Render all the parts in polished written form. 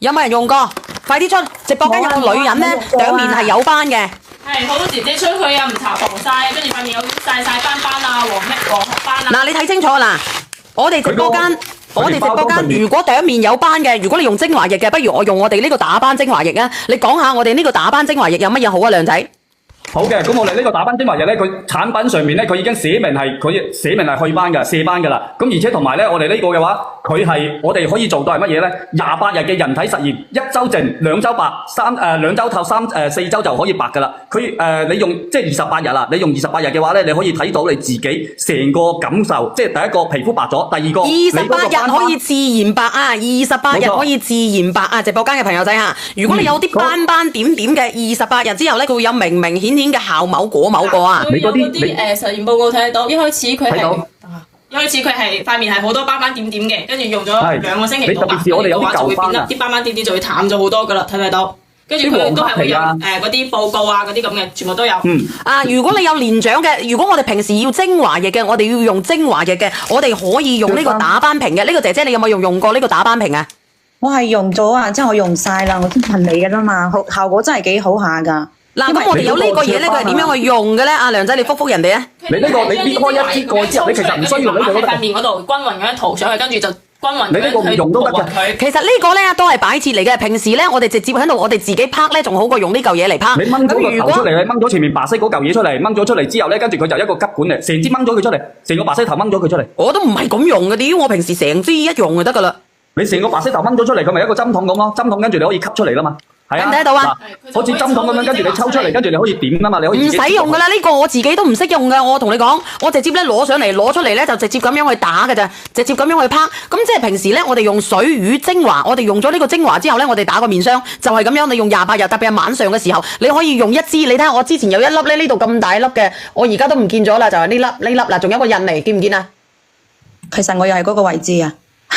有冇人用過？快啲出！直播間有個女人咧，兩面係有斑嘅。係好多姐姐出去啊，唔搽防曬，跟住塊面有曬斑啊，黃褐斑啊。嗱，你睇清楚啦，我哋直播間如果兩面有斑嘅，如果你用精華液嘅，不如我用我哋呢個打斑精華液啊！你講下我哋呢個打斑精華液有乜嘢好啊，亮仔？好嘅，咁我哋呢個打斑精華液咧，佢產品上面咧，佢已經寫明係去斑嘅、卸斑嘅啦。咁而且同埋咧，我哋呢個嘅話，我哋可以做到係乜嘢咧？28日嘅人體實驗，1周淨，2周白，2周透，4周就可以白噶啦。你用即係28日啦，你用28日嘅話咧，你可以睇到你自己成個感受，即係第一個皮膚白咗，第二個28日可以自然白啊！28日可以自然白啊！直播間嘅朋友仔嚇，如果你有啲斑點點嘅28日之後咧，佢會有明顯嘅效某果啊！你嗰啲實驗報告睇得到，一開始佢係塊面係好多斑點嘅，跟住用咗2個星期到白，嘅話就會變得啲斑點就會淡咗好多噶啦，睇唔睇到？跟住佢都係會有嗰啲報告啊，嗰啲咁嘅，全部都有。如果你有年長嘅，如果我哋平時要精華液嘅，我哋要用精華液嘅，我哋可以用呢個打斑瓶嘅。呢個姐姐你有冇用過呢個打斑瓶啊？我係用咗啊，即係我用晒啦，我先噴你嘅啫嘛，效果真係幾好下噶。嗱，咁我哋有呢個嘢咧，佢係點樣去用嘅咧？阿梁仔，你覆人哋啊！你搣開一支蓋之後，你其實唔需要呢個喺塊面嗰度均勻咁樣塗上去，跟住就均勻。你呢個唔用都得嘅。其實呢個咧都係擺設嚟嘅。平時咧，我哋直接喺度，我哋自己拍咧，仲好過用呢嚿嘢嚟拍。你掹咗個頭出嚟，你掹咗前面白色嗰嚿嘢出嚟，掹咗出嚟之後咧，跟住佢就一個吸管嚟，成支掹咗佢出嚟，成個白色頭掹咗佢出嚟。我都唔係咁用嘅，屌！我平時成支一用就得噶啦。你成個白色頭掹咗出嚟，佢咪一個針筒咁咯？針筒跟住你可以吸出嚟啦嘛。係啊，睇得到啊！好似針筒咁樣，跟住你抽出嚟，跟住你可以點啊嘛，你可以唔使用噶啦，呢個我自己都唔識用噶。我同你講，我直接咧攞出嚟咧就直接咁樣去打嘅咋，直接咁樣去拍。咁即係平時咧，我哋用水乳精華，我哋用咗呢個精華之後咧，我哋打個面霜就係咁樣。你用28日，特別係晚上嘅時候，你可以用一支。你睇下我之前有一粒咧，呢度咁大粒嘅，我而家都唔見咗啦，就係呢粒啦，仲有一個印尼，見唔見啊？其實我又係嗰個位置啊。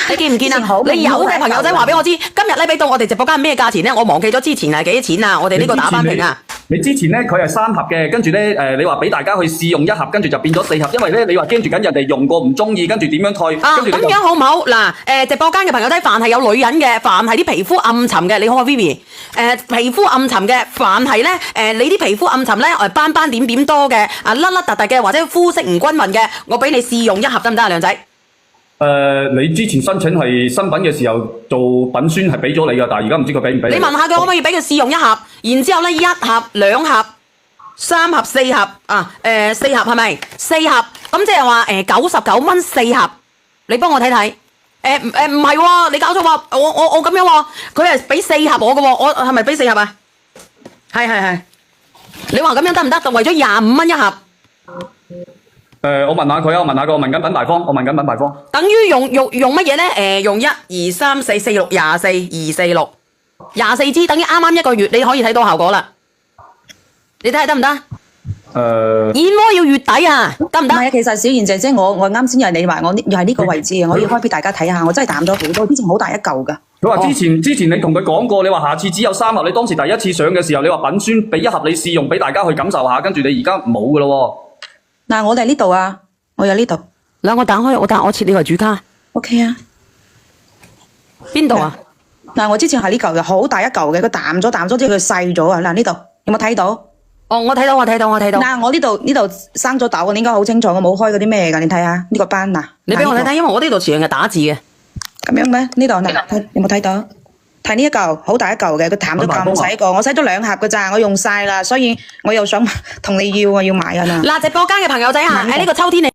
你見唔見啊？你有嘅朋友仔話俾我知，今日咧俾到我哋直播間咩價錢咧？我忘記咗之前係幾多錢啊！我哋呢個打斑瓶啊！你之前咧佢係3盒嘅，跟住咧你話俾大家去試用1盒，跟住就變咗4盒，因為咧你話驚住緊人哋用過唔中意，跟住點樣退？咁樣好唔好？嗱，直播間嘅朋友仔，凡係有女人嘅，凡係啲皮膚暗沉嘅，你好啊 Vivi，皮膚暗沉嘅，凡係咧你啲皮膚暗沉咧斑點多嘅，甩突嘅，或者膚色唔均勻嘅，我俾你試用1盒得唔得啊，亮仔？你之前申請係新品嘅時候做品宣係俾咗你㗎，但係而家唔知佢俾唔俾你。你問下佢可唔可以俾佢試用1盒，然之後咧1盒、2盒、3盒、4盒4盒係咪？4盒咁即係話99蚊4盒，你幫我睇睇。唔係喎，你搞錯喎，我咁樣喎，佢係俾4盒我嘅喎，我係咪俾4盒啊？係，你話咁樣得唔得？就為咗25蚊1盒。我問下佢啊，我問緊品牌方，等於用乜嘢咧？用1、2、3、4、4、6、24、24支，等於啱1個月，你可以睇到效果啦。你睇下得唔得？燕窩要月底啊，得唔得？唔係啊，其實小賢姐姐，我啱先又係你話我又係呢個位置啊，我要開俾大家睇下，我真係淡咗好多，之前好大一嚿噶。佢話之前你同佢講過，你話下次只有3盒，你當時第一次上嘅時候，你話品宣俾1盒你試用俾大家去感受下，跟住你而家冇噶咯。嗱，我哋呢度啊，我有呢度。嗱，我打開，我設你為主卡。OK 啊。邊度啊？嗱，我之前係呢嚿嘅，好大一嚿嘅，佢淡咗，即係佢細咗啊！嗱，呢度有冇睇到？哦，我睇到。嗱，我呢度生咗痘，你應該好清楚，我冇開嗰啲咩噶，你睇下呢個斑嗱。你俾我睇睇，因為我呢度全係打字嘅。咁樣咩？呢度嗱，有冇睇到？睇呢一嚿好大一嚿嘅，佢淡咗咁洗過，我洗咗2盒㗎咋，我用晒啦，所以我又想同你要啊，要買啊嗱。嗱，直播間嘅朋友仔嚇，喺呢個秋天你。